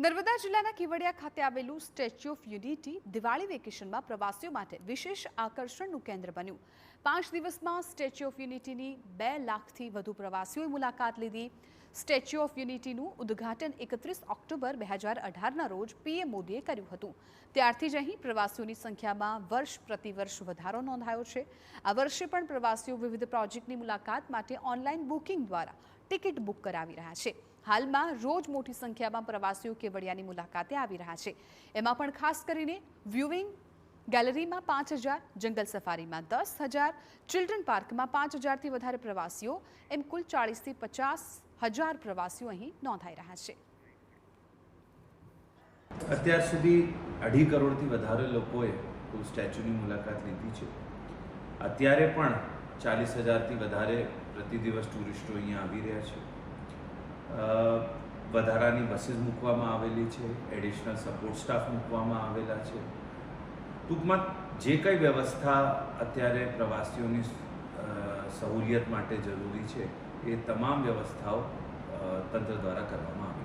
નર્મદા જિલ્લાના કેવડિયા ખાતે આવેલું સ્ટેચ્યુ ઓફ યુનિટી દિવાળી વેકેશનમાં પ્રવાસીઓ માટે વિશેષ આકર્ષણનું કેન્દ્ર બન્યું। 5 દિવસમાં સ્ટેચ્યુ ઓફ યુનિટીની 2 લાખથી વધુ પ્રવાસીઓએ મુલાકાત લીધી। સ્ટેચ્યુ ઓફ યુનિટીનું ઉદ્ઘાટન 31 ઓક્ટોબર 2018ના રોજ પીએમ મોદીએ કર્યું હતું। ત્યારથી જ અહીં પ્રવાસીઓની સંખ્યામાં વર્ષ પ્રતિ વર્ષ વધારો નોંધાયો છે। આ વર્ષે પણ પ્રવાસીઓ વિવિધ પ્રોજેક્ટની મુલાકાત માટે ઓનલાઈન બુકિંગ દ્વારા ટિકિટ બુક કરાવી રહ્યા છે। હાલમાં રોજ મોટી સંખ્યામાં પ્રવાસીઓ કેવડિયાની મુલાકાતે આવી રહ્યા છે। એમાં પણ ખાસ કરીને વ્યુઇંગ ગેલેરીમાં 5000, જંગલ સફારીમાં 10,000, ચિલ્ડ્રન પાર્કમાં 5000થી વધારે પ્રવાસીઓ, એમ કુલ 40થી 50,000 પ્રવાસીઓ અહીં નોંધાઈ રહ્યા છે। અત્યાર સુધી 2.5 કરોડથી વધારે લોકોએ સ્ટેચ્યુની મુલાકાત લીધી છે। અત્યારે પણ 40,000થી વધારે પ્રતિ દિવસ ટુરિસ્ટો અહીંયા આવી રહ્યા છે। વધારાની બસીસ મૂકવામાં આવેલી છે, એડિશનલ સપોર્ટ સ્ટાફ મૂકવામાં આવેલા છે। ટૂંકમાં જે કંઈ વ્યવસ્થા અત્યારે પ્રવાસીઓની સહુલિયત માટે જરૂરી છે એ તમામ વ્યવસ્થાઓ તંત્ર દ્વારા કરવામાં આવી છે।